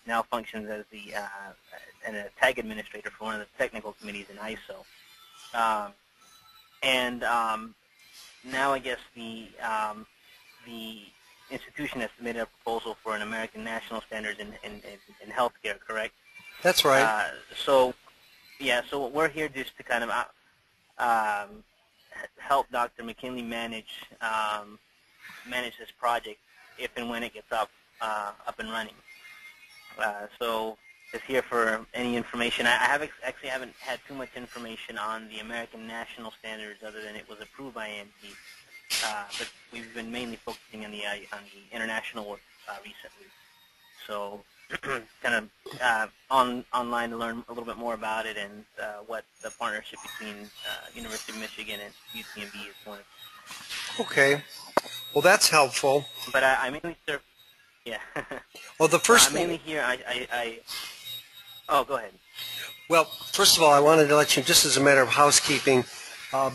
now functions as the a tag administrator for one of the technical committees in ISO. Now I guess the institution has submitted a proposal for an American national standards in healthcare, correct? That's right. So we're here just to kind of help Dr. McKinley manage this project if and when it gets up and running. So just here for any information. I actually haven't had too much information on the American national standards other than it was approved by ANT. But we've been mainly focusing on the international work recently. So kind of online to learn a little bit more about it and what the partnership between University of Michigan and UTMB is going. Okay. Well, that's helpful. But I mainly serve. Yeah. Well, the first thing. Mainly here, Oh, go ahead. Well, first of all, I wanted to let you, just as a matter of housekeeping,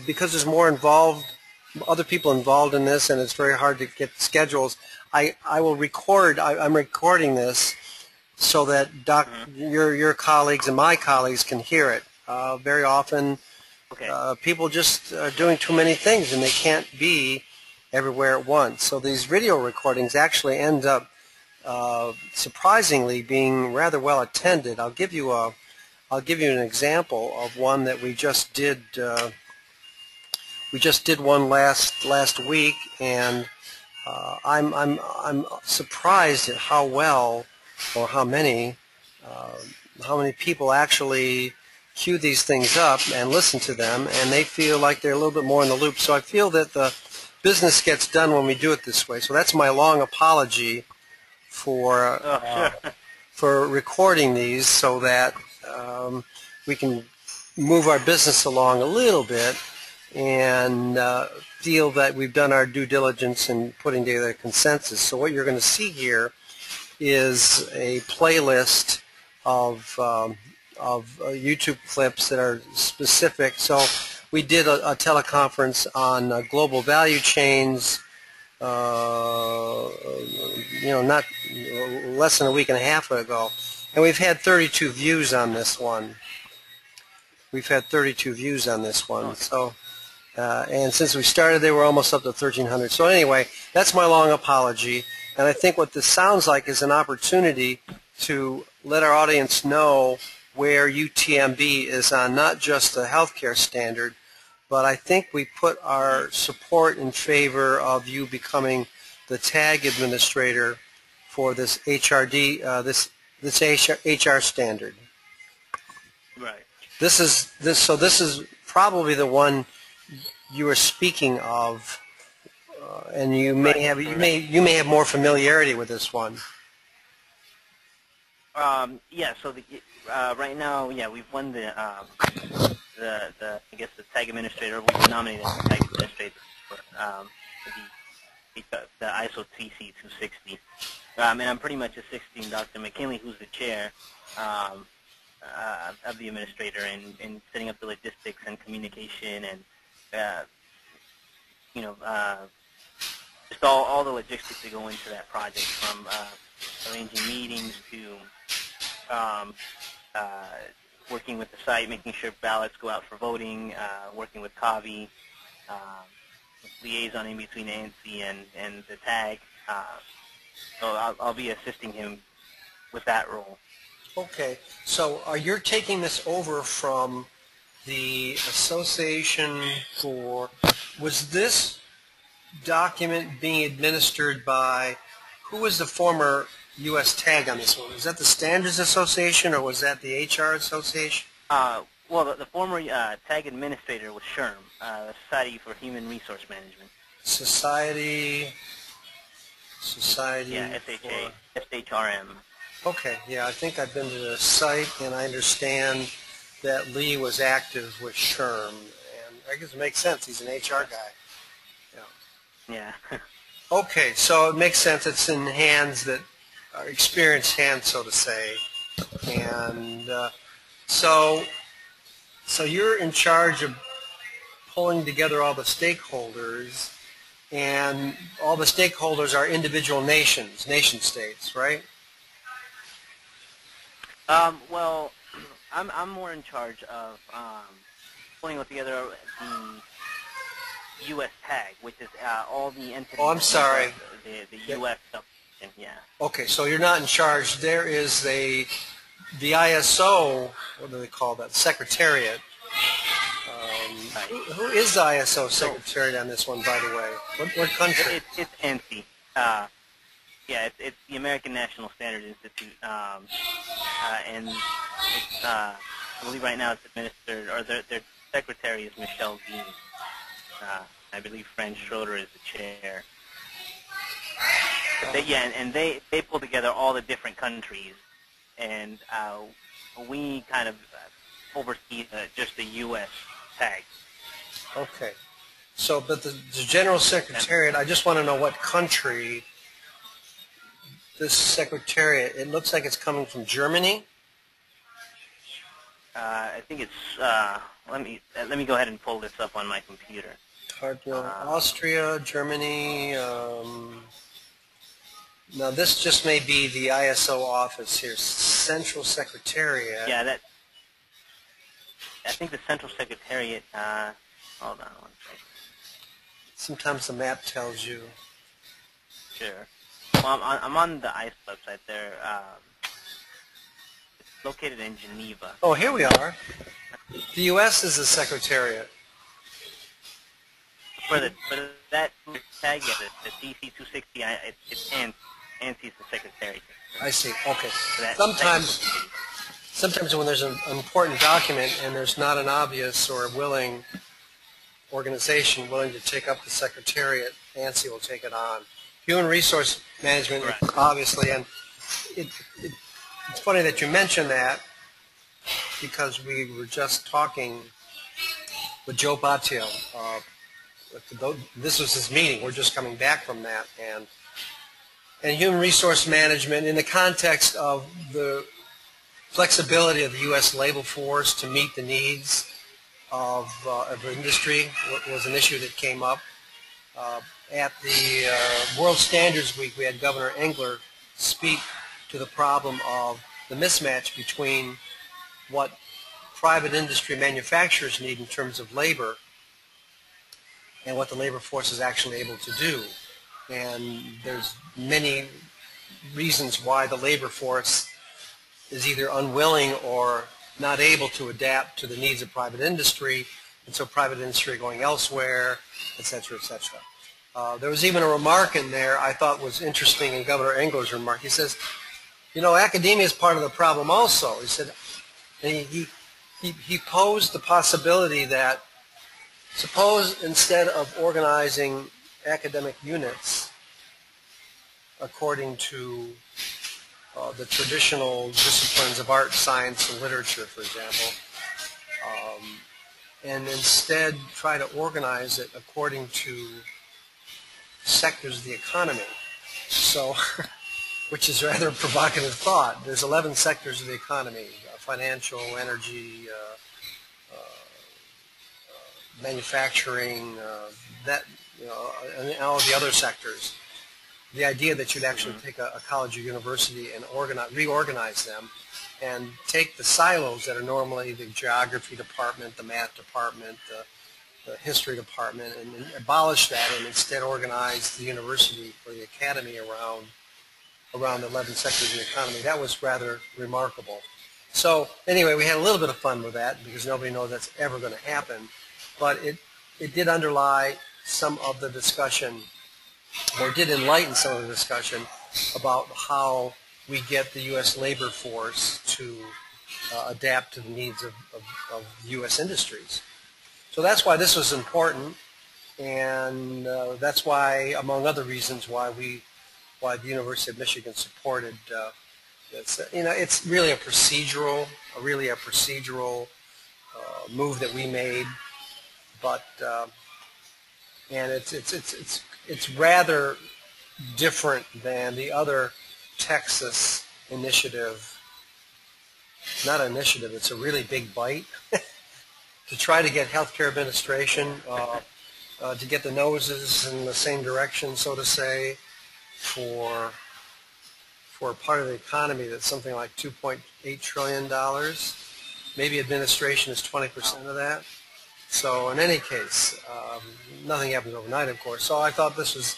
because there's more involved, other people involved in this, and it's very hard to get schedules. I will record. I'm recording this so that your colleagues and my colleagues can hear it. Very often, people just are doing too many things, and they can't be everywhere at once. So these video recordings actually end up surprisingly being rather well attended. I'll give you an example of one that we just did. We just did one last week, and I'm surprised at how well, or how many people actually cue these things up and listen to them, and they feel like they're a little bit more in the loop. So I feel that the business gets done when we do it this way. So that's my long apology for recording these, so that we can move our business along a little bit and feel that we've done our due diligence in putting together a consensus. So what you're going to see here is a playlist of YouTube clips that are specific. So we did a teleconference on global value chains, not less than a week and a half ago, and we've had 32 views on this one. So, and since we started, they were almost up to 1,300. So anyway, that's my long apology, and I think what this sounds like is an opportunity to let our audience know where UTMB is on not just the healthcare standard, but I think we put our support in favor of you becoming the tag administrator for this HRD, this HR standard. Right. This is probably the one you were speaking of, and you may have more familiarity with this one. Yeah. So right now, we've won the I guess the tag administrator. We've been nominated as the tag administrator for the ISO TC 260, and I'm pretty much assisting Dr. McKinley, who's the chair of the administrator, in setting up the logistics and communication and just all the logistics that go into that project, from arranging meetings to working with the site, making sure ballots go out for voting, working with CAVI, liaison in between ANC and the tag. So I'll be assisting him with that role. Okay. So you're taking this over from the Association for... Was this document being administered by... Who was the former U.S. tag on this one? Was that the Standards Association, or was that the HR Association? Well, the former tag administrator was SHRM, the Society for Human Resource Management. Society. Yeah, SHA, SHRM. Okay, yeah, I think I've been to the site, and I understand that Lee was active with SHRM, and I guess it makes sense. He's an HR guy. Yeah. Okay, so it makes sense. It's in hands that are experienced hands, so to say, and so you're in charge of pulling together all the stakeholders, and all the stakeholders are individual nation states, right? Well, I'm more in charge of pulling together the U.S. tag, which is all the entities. Oh, I'm sorry. The U.S. stuff. Yeah. Okay, so you're not in charge. There is the ISO, what do they call that, Secretariat. Right. Who is the ISO Secretariat on this one, by the way? What country? It's ANSI. Yeah, it's the American National Standards Institute, and it's, I believe right now it's administered, or their secretary is Michelle Dean. I believe Fran Schroeder is the chair. But they pull together all the different countries, and we kind of oversee just the U.S. tag. Okay. So, but the General Secretariat, I just want to know what country this Secretariat, it looks like it's coming from Germany. I think it's, let me go ahead and pull this up on my computer. Austria, Germany. Now this just may be the ISO office here, Central Secretariat. Yeah, I think the Central Secretariat. Hold on one second. Sometimes the map tells you. Sure. Well, I'm on the ICE website there. It's located in Geneva. Oh, here we are. The U.S. is the Secretariat. For that tag, yeah, the DC 260, it's ANSI's the secretary. I see. Okay. So sometimes when there's an important document and there's not an obvious or willing organization willing to take up the Secretariat, ANSI will take it on. Human Resource Management, right. Obviously, and it's funny that you mentioned that because we were just talking with Joe Batio. This was his meeting. We're just coming back from that, and human resource management in the context of the flexibility of the U.S. labor force to meet the needs of industry was an issue that came up. At the World Standards Week, we had Governor Engler speak to the problem of the mismatch between what private industry manufacturers need in terms of labor and what the labor force is actually able to do. And there's many reasons why the labor force is either unwilling or not able to adapt to the needs of private industry, and so private industry going elsewhere, et cetera, et cetera. There was even a remark in there I thought was interesting in Governor Engler's remark. He says, you know, academia is part of the problem also. He said, and he posed the possibility that suppose instead of organizing academic units according to the traditional disciplines of art, science, and literature, for example, and instead try to organize it according to sectors of the economy. So, which is rather a provocative thought. There's 11 sectors of the economy: financial, energy, manufacturing, and all the other sectors. The idea that you'd actually take a college or university and reorganize them and take the silos that are normally the geography department, the math department, the history department, and abolish that and instead organize the university or the academy around the 11 sectors of the economy. That was rather remarkable. So anyway, we had a little bit of fun with that because nobody knows that's ever going to happen. But it did underlie some of the discussion, or did enlighten some of the discussion about how we get the U.S. labor force to adapt to the needs of U.S. industries. So that's why this was important, and that's why, among other reasons, why the University of Michigan supported this. It's really a procedural move that we made, but and it's rather different than the other Texas initiative. Not an initiative; it's a really big bite to try to get healthcare administration to get the noses in the same direction, so to say, for for a part of the economy that's something like $2.8 trillion. Maybe administration is 20% of that. So in any case, nothing happens overnight, of course. So I thought this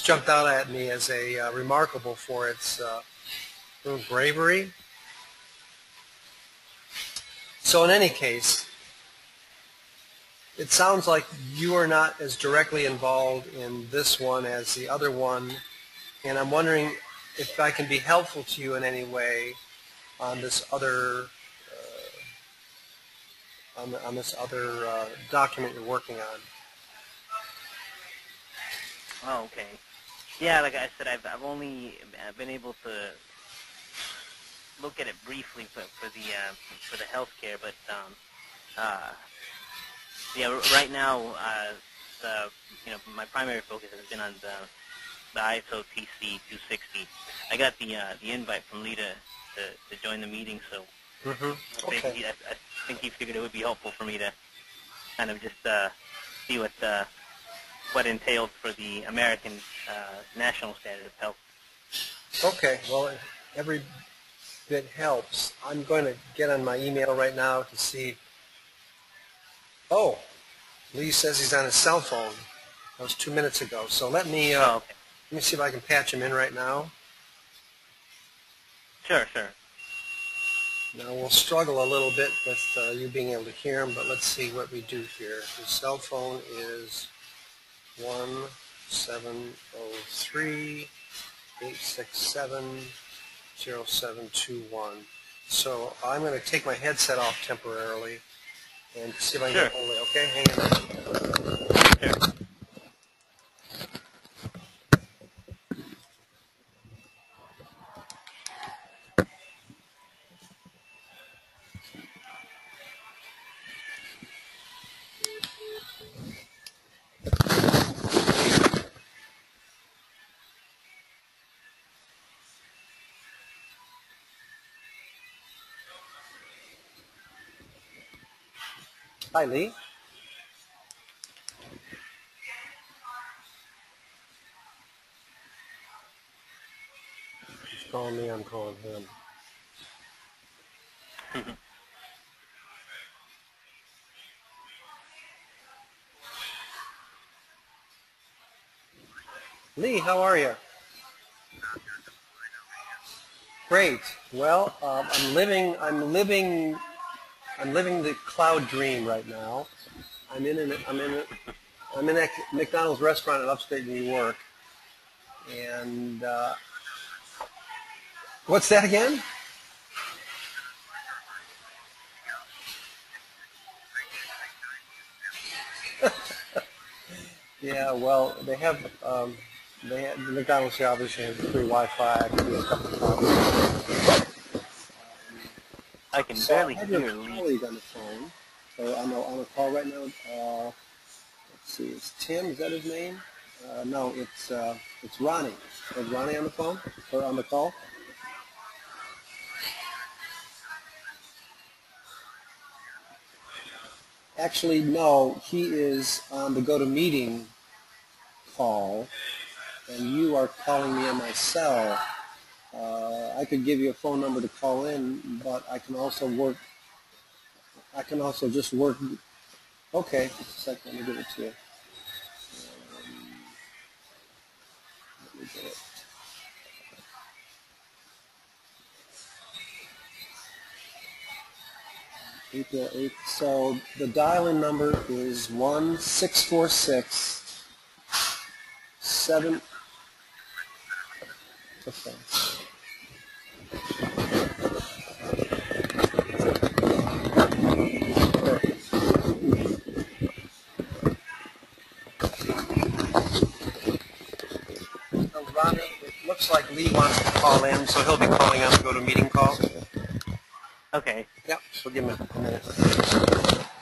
jumped out at me as a remarkable for its bravery. So in any case, it sounds like you are not as directly involved in this one as the other one, and I'm wondering if I can be helpful to you in any way on this other document you're working on. Oh, okay. Yeah, like I said, I've only been able to look at it briefly for the healthcare, but yeah, right now, my primary focus has been on the ISO TC 260. I got the invite from Lee to join the meeting, so Okay. I think he figured it would be helpful for me to kind of just see what entailed for the American national standard of health. Okay. Well, every bit helps. I'm going to get on my email right now to see. Oh, Lee says he's on his cell phone. That was 2 minutes ago. So let me Okay. let me see if I can patch him in right now. Sure. Now we'll struggle a little bit with you being able to hear him, but let's see what we do here. His cell phone is 1703-867-0721. So I'm going to take my headset off temporarily and see if I can get hold of it. Okay, hang on. Sure. Hi, Lee. He's calling me, I'm calling him. Lee, how are you? Great. Well, I'm living the cloud dream right now. I'm in a McDonald's restaurant in upstate New York, and what's that again? Yeah, well, the McDonald's here obviously has free Wi-Fi. I can do a couple of calls. I can So barely I have hear your Lee. colleague on the phone. So I'm on a call right now. Let's see, is Tim? Is that his name? No, it's Ronnie. Is Ronnie on the phone or on the call? Actually, no. He is on the GoToMeeting call, and you are calling me on my cell. I could give you a phone number to call in, but I can also just work. Okay, just a second. Let me give it to you. Let me get it. April 8th. So the dial-in number is 1-646-7. Okay. So Ronnie, it looks like Lee wants to call in, so he'll be calling on the GoToMeeting call. Okay. Yep. So give him a minute.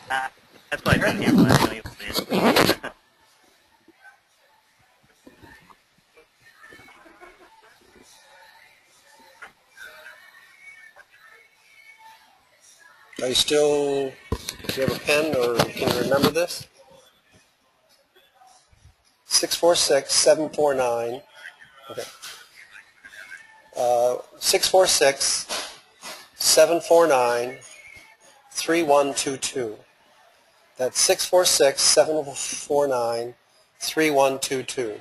That's why I couldn't hear him. I didn't know he was in. Are you still? Do you have a pen, or can you remember this? 646-749. Okay. 646-749-3122. That's 646-749-3122.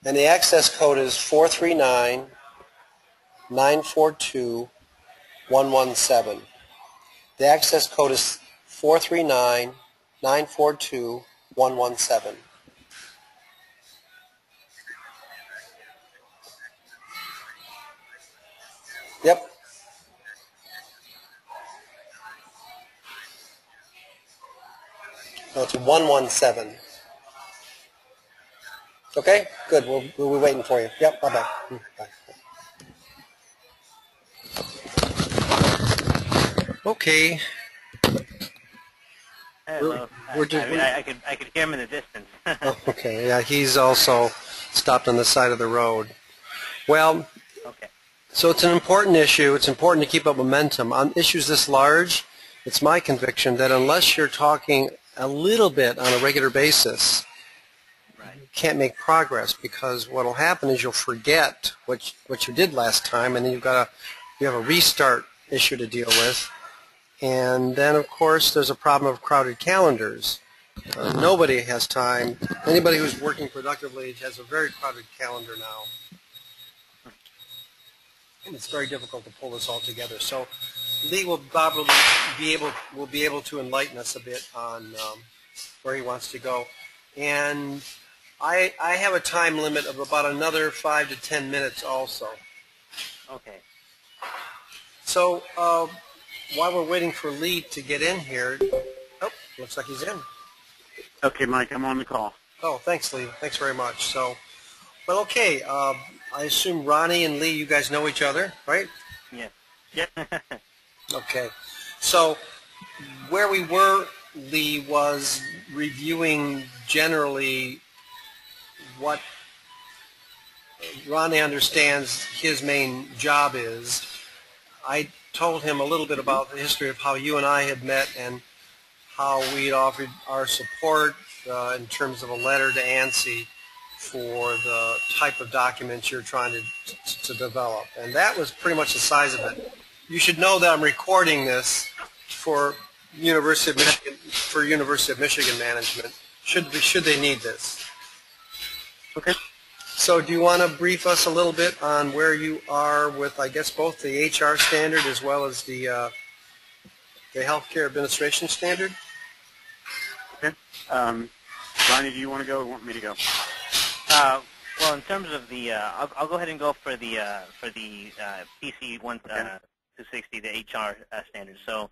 And the access code is 439-942-117. The access code is 439-942-117. Yep. No, it's 117. Okay, good. We'll be waiting for you. Yep, bye-bye. Bye. Okay. Hello. I could hear him in the distance. Oh, okay, yeah, he's also stopped on the side of the road. Well, Okay. so it's an important issue. It's important to keep up momentum. On issues this large, it's my conviction that unless you're talking a little bit on a regular basis, Right. you can't make progress, because what will happen is you'll forget what you did last time, and then you have a restart issue to deal with. And then, of course, there's a problem of crowded calendars. Nobody has time. Anybody who's working productively has a very crowded calendar now. And it's very difficult to pull this all together. So Lee will probably be able to enlighten us a bit on where he wants to go. And I have a time limit of about another 5 to 10 minutes also. Okay. So while we're waiting for Lee to get in here, oh, looks like he's in. Okay, Mike, I'm on the call. Oh, thanks, Lee. Thanks very much. So, well, okay. I assume Ronnie and Lee, you guys know each other, right? Yeah. Yep. Okay. So where we were, Lee, was reviewing generally what Ronnie understands his main job is. I told him a little bit about the history of how you and I had met and how we'd offered our support in terms of a letter to ANSI for the type of documents you're trying to develop. And that was pretty much the size of it. You should know that I'm recording this for University of Michigan management, should they need this. Okay. So do you want to brief us a little bit on where you are with, I guess, both the HR standard as well as the healthcare administration standard? Okay. Ronnie, do you want to go or want me to go? Well, in terms of the, I'll go ahead and go for the PC 260, the HR standard. So,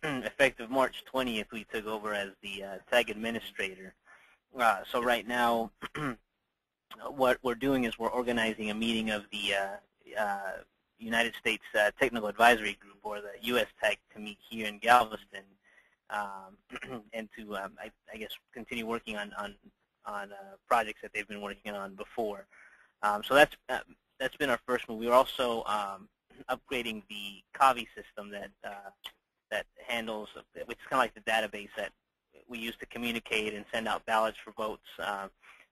effective March 20th, we took over as the tag administrator. So right now, what we're doing is we're organizing a meeting of the United States Technical Advisory Group, or the U.S. Tech, to meet here in Galveston, and to, I guess, continue working on projects that they've been working on before. So that's been our first move. We were also upgrading the CAVI system that handles, which is kind of like the database that we use to communicate and send out ballots for votes,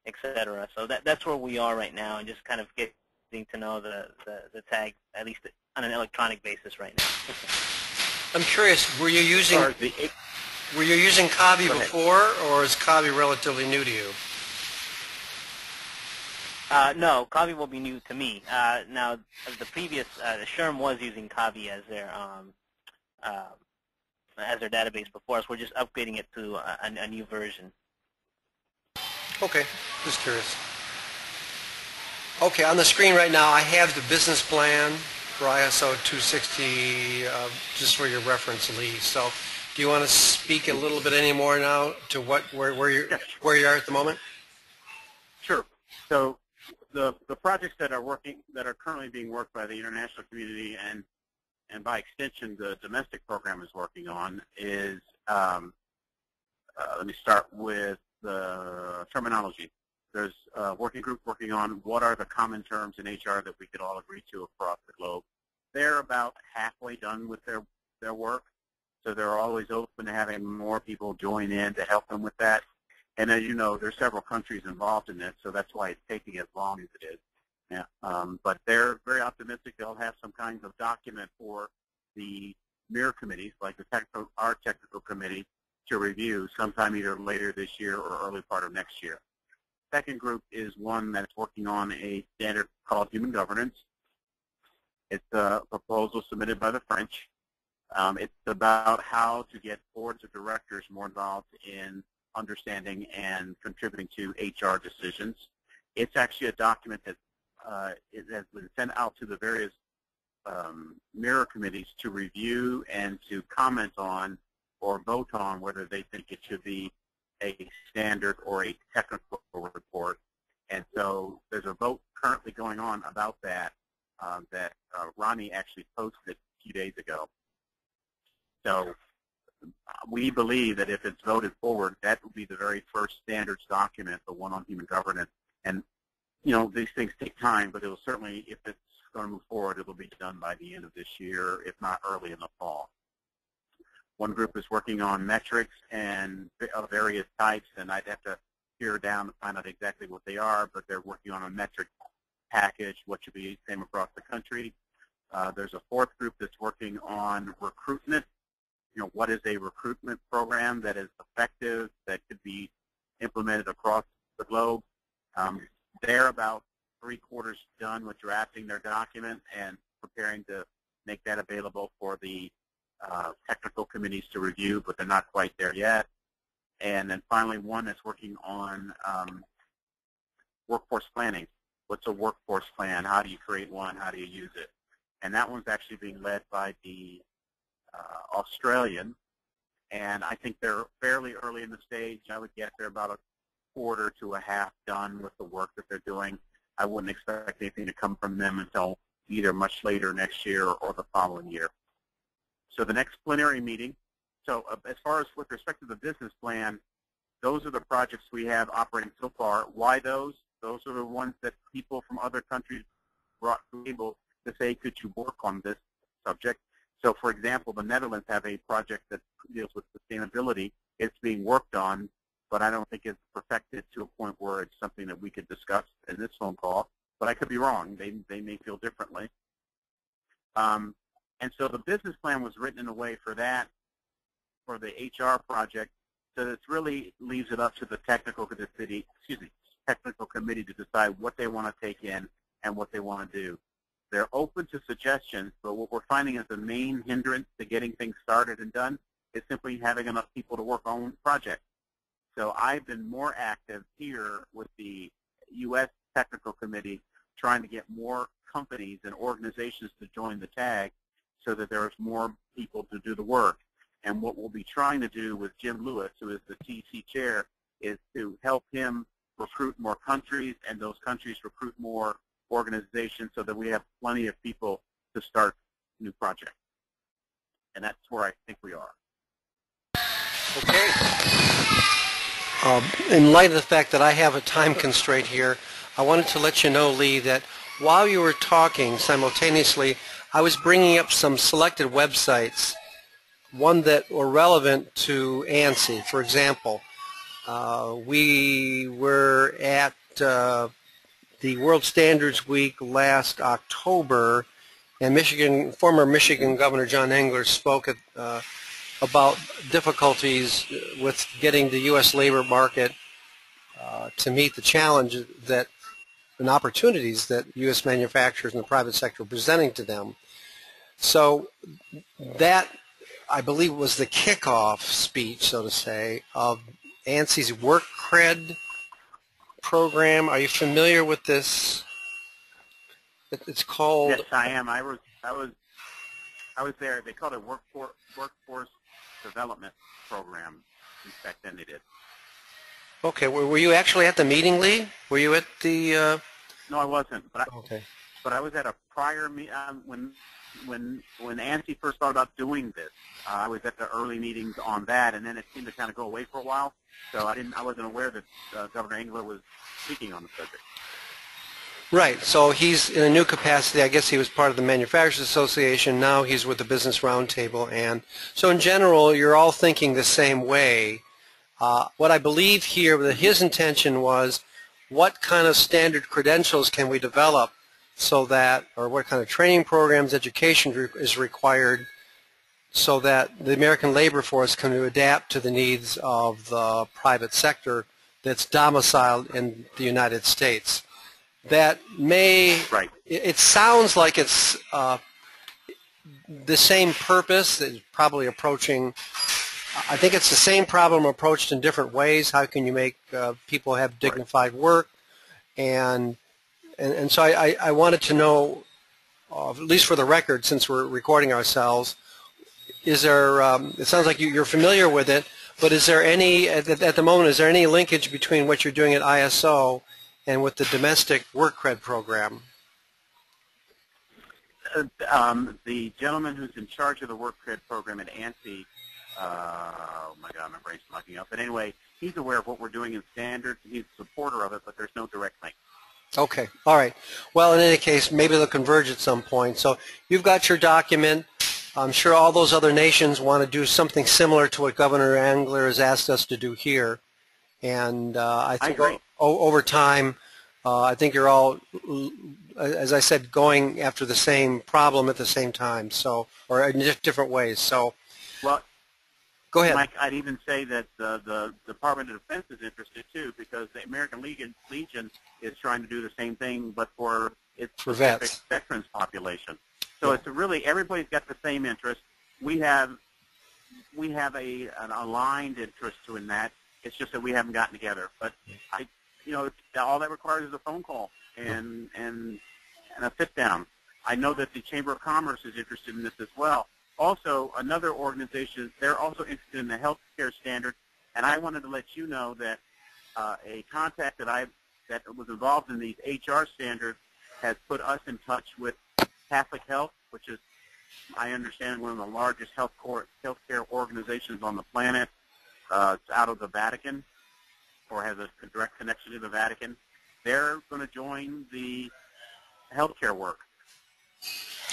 etc. So that's where we are right now, and just kind of getting to know the tag, at least on an electronic basis right now. I'm curious, were you using CAVI before, or is CAVI relatively new to you? No, CAVI will be new to me. Now, the previous, the SHRM was using CAVI as their database before us. We're just upgrading it to a new version. Okay, just curious. Okay, on the screen right now, I have the business plan for ISO 260, just for your reference, Lee. So, do you want to speak a little bit any more now to where you are at the moment? Sure. So, the projects that are currently being worked by the international community and by extension the domestic program is working on is, let me start with the terminology. There's a working group working on what are the common terms in HR that we could all agree to across the globe. They're about halfway done with their work, so they're always open to having more people join in to help them with that. And as you know, there's several countries involved in this, so that's why it's taking as long as it is. Yeah, but they're very optimistic they'll have some kind of document for the mirror committees, like our technical committee, to review sometime either later this year or early part of next year. Second group is one that's working on a standard called human governance. It's a proposal submitted by the French. It's about how to get boards of directors more involved in understanding and contributing to HR decisions. It's actually a document that it has been sent out to the various mirror committees to review and to comment on or vote on whether they think it should be a standard or a technical report. And so there's a vote currently going on about that that Ronnie actually posted a few days ago. So we believe that if it's voted forward, that will be the very first standards document, the one on human governance. And, you know, these things take time, but it will certainly, if it's going to move forward, it will be done by the end of this year, if not early in the fall. One group is working on metrics and of various types, and I'd have to peer down to find out exactly what they are, but they're working on a metric package, what should be the same across the country. There's a fourth group that's working on recruitment. You know, what is a recruitment program that is effective, that could be implemented across the globe? They're about 3/4 done with drafting their document and preparing to make that available for the technical committees to review, but they're not quite there yet. And then finally, one that's working on workforce planning. What's a workforce plan? How do you create one? How do you use it? And that one's actually being led by the Australian, and I think they're fairly early in the stage. I would guess they're about 1/4 to a half done with the work that they're doing. I wouldn't expect anything to come from them until either much later next year or the following year. So the next plenary meeting, so as far as with respect to the business plan, those are the projects we have operating so far. Why those? Those are the ones that people from other countries brought to the table to say, could you work on this subject? So, for example, the Netherlands have a project that deals with sustainability. It's being worked on, but I don't think it's perfected to a point where it's something that we could discuss in this phone call. But I could be wrong. They may feel differently. And so the business plan was written in a way for that, for the HR project, so that it really leaves it up to the technical committee to decide what they want to take in and what they want to do. They're open to suggestions, but what we're finding is the main hindrance to getting things started and done is simply having enough people to work on projects. So I've been more active here with the U.S. Technical Committee trying to get more companies and organizations to join the tag so that there's more people to do the work. And what we'll be trying to do with Jim Lewis, who is the TC chair, is to help him recruit more countries and those countries recruit more organizations so that we have plenty of people to start new projects. And that's where I think we are. Okay. In light of the fact that I have a time constraint here, I wanted to let you know, Lee, that while you were talking simultaneously, I was bringing up some selected websites, one that were relevant to ANSI. For example, we were at the World Standards Week last October, and former Michigan Governor John Engler spoke about difficulties with getting the U.S. labor market to meet the challenges and opportunities that U.S. manufacturers and the private sector are presenting to them. So that, I believe, was the kickoff speech, so to say, of ANSI's Work Cred program. Are you familiar with this? It's called. Yes, I am. I was there. They called it workforce development program. Back then they did. Okay. Were you actually at the meeting, Lee? Were you at the? No, I wasn't. But okay. But I was at a prior when ANSI first thought about doing this. I was at the early meetings on that, and then it seemed to kind of go away for a while. So I wasn't aware that Governor Engler was speaking on the subject. Right. So he's in a new capacity. I guess he was part of the Manufacturers Association. Now he's with the Business Roundtable. And so in general, you're all thinking the same way. What I believe here that his intention was, what kind of standard credentials can we develop so that, or what kind of training programs, education is required so that the American labor force can adapt to the needs of the private sector that's domiciled in the United States. That may, Right. it sounds like it's the same purpose, it's probably approaching, I think it's the same problem approached in different ways. How can you make people have dignified work? And so I wanted to know, at least for the record, since we're recording ourselves, is there, it sounds like you're familiar with it, but is there any, at the moment, is there any linkage between what you're doing at ISO and with the domestic work cred program? The gentleman who's in charge of the work cred program at ANSI, oh my God, my brain's mucking up. But anyway, he's aware of what we're doing in standards. He's a supporter of it, but there's no direct link. Okay, all right. Well, in any case, maybe they'll converge at some point. So you've got your document. I'm sure all those other nations want to do something similar to what Governor Angler has asked us to do here. And I think over time, I think you're all, as I said, going after the same problem at the same time, so, or in different ways. So, well, go ahead. Mike, I'd even say that the Department of Defense is interested too, because the American Legion is trying to do the same thing, but for its specific veterans population. So it's really, everybody's got the same interest. We have an aligned interest in that. It's just that we haven't gotten together. But all that requires is a phone call and a sit down. I know that the Chamber of Commerce is interested in this as well. Also, another organization, they're also interested in the healthcare standard. And I wanted to let you know that a contact that was involved in these HR standards has put us in touch with Catholic Health, which is, I understand, one of the largest healthcare organizations on the planet. It's out of the Vatican, or has a direct connection to the Vatican. They're going to join the healthcare work.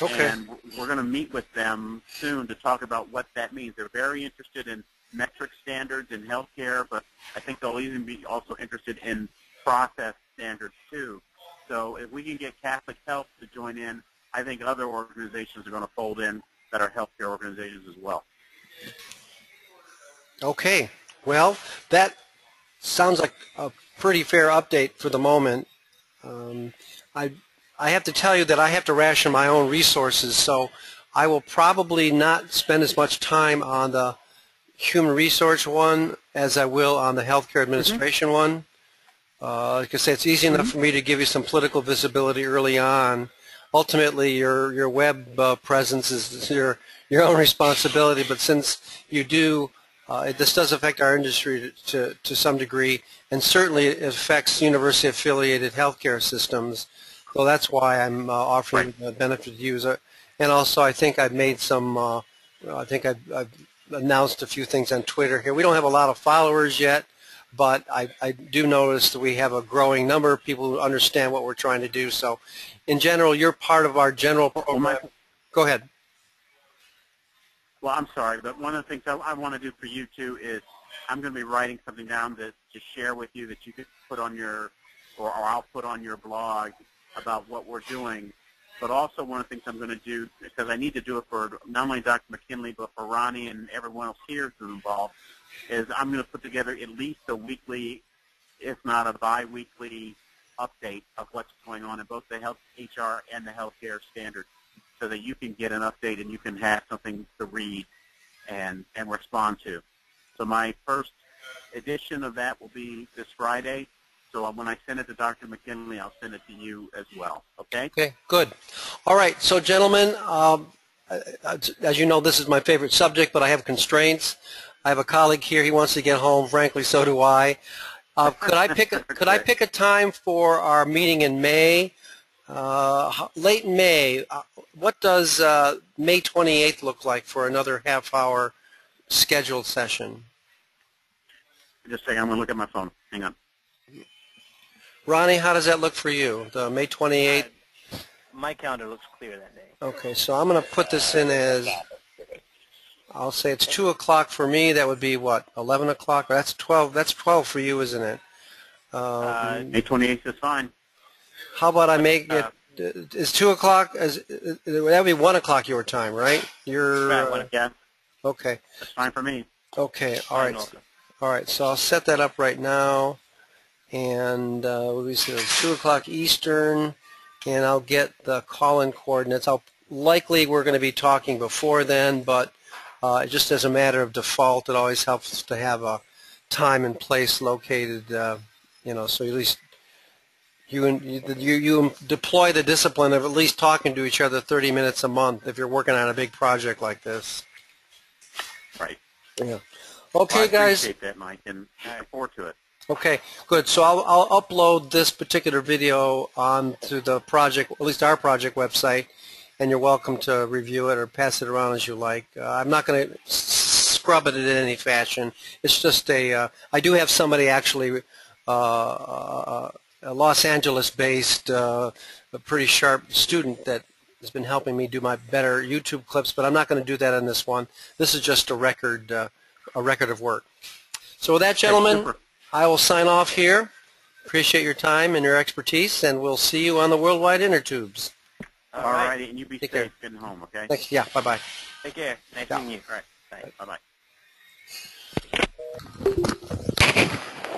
Okay. And we're going to meet with them soon to talk about what that means. They're very interested in metric standards in healthcare, but I think they'll even be also interested in process standards too. So if we can get Catholic Health to join in, I think other organizations are going to fold in that are healthcare organizations as well. Okay. Well, that sounds like a pretty fair update for the moment. I have to tell you that I have to ration my own resources, so I will probably not spend as much time on the human resource one as I will on the healthcare administration one. Like I say, it's easy enough for me to give you some political visibility early on. Ultimately, your web presence is your own responsibility, but since you do, this does affect our industry to some degree, and certainly it affects university-affiliated healthcare systems. So that's why I'm offering the benefit to you. And also, I think I've made some. I think I've announced a few things on Twitter here. We don't have a lot of followers yet, but I do notice that we have a growing number of people who understand what we're trying to do. So, in general, you're part of our general program. Go ahead. Well, I'm sorry, but one of the things I want to do for you, too, is I'm going to be writing something down to share with you that you could put on your, or I'll put on your blog about what we're doing. But also one of the things I'm going to do, because I need to do it for not only Dr. McKinley, but for Ronnie and everyone else here who's involved, is I'm going to put together at least a weekly, if not a bi-weekly, update of what's going on in both the health HR and the healthcare standards, so that you can get an update and you can have something to read and respond to. So my first edition of that will be this Friday. So when I send it to Dr. McKinley, I'll send it to you as well. Okay? Okay, good. All right, so gentlemen, as you know, this is my favorite subject, but I have constraints. I have a colleague here. He wants to get home. Frankly, so do I. Could I pick a time for our meeting in May? Late May. What does May 28th look like for another half-hour scheduled session? Just a second. I'm going to look at my phone. Hang on. Ronnie, how does that look for you? The May 28th? My calendar looks clear that day. Okay, so I'm going to put this in as, I'll say it's 2 o'clock for me. That would be what, 11 o'clock? That's 12. That's 12 for you, isn't it? May 28th is fine. How about I make it is 2 o'clock? That would be 1 o'clock your time, right? You're Right, yeah. okay. That's fine for me. Okay, all right. Also. All right, so I'll set that up right now. And what do we say? It's 2 o'clock Eastern, and I'll get the call-in coordinates. Likely we're going to be talking before then, but just as a matter of default, it always helps to have a time and place located, so at least you deploy the discipline of at least talking to each other 30 minutes a month if you're working on a big project like this. Right. Yeah. Okay, well, I guys. appreciate that, Mike, and I look forward to it. Okay, good. So I'll upload this particular video onto the project, at least our project website, and you're welcome to review it or pass it around as you like. I'm not going to scrub it in any fashion. It's just I do have somebody actually, a Los Angeles-based, a pretty sharp student that has been helping me do my better YouTube clips, but I'm not going to do that on this one. This is just a record of work. So with that, gentlemen, I will sign off here. Appreciate your time and your expertise, and we'll see you on the Worldwide Intertubes. All righty, and you be Take safe care. getting home, okay? Thanks. Yeah, bye-bye. Take care. Nice Yeah. meeting you. All right, thanks.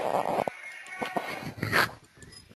Bye-bye.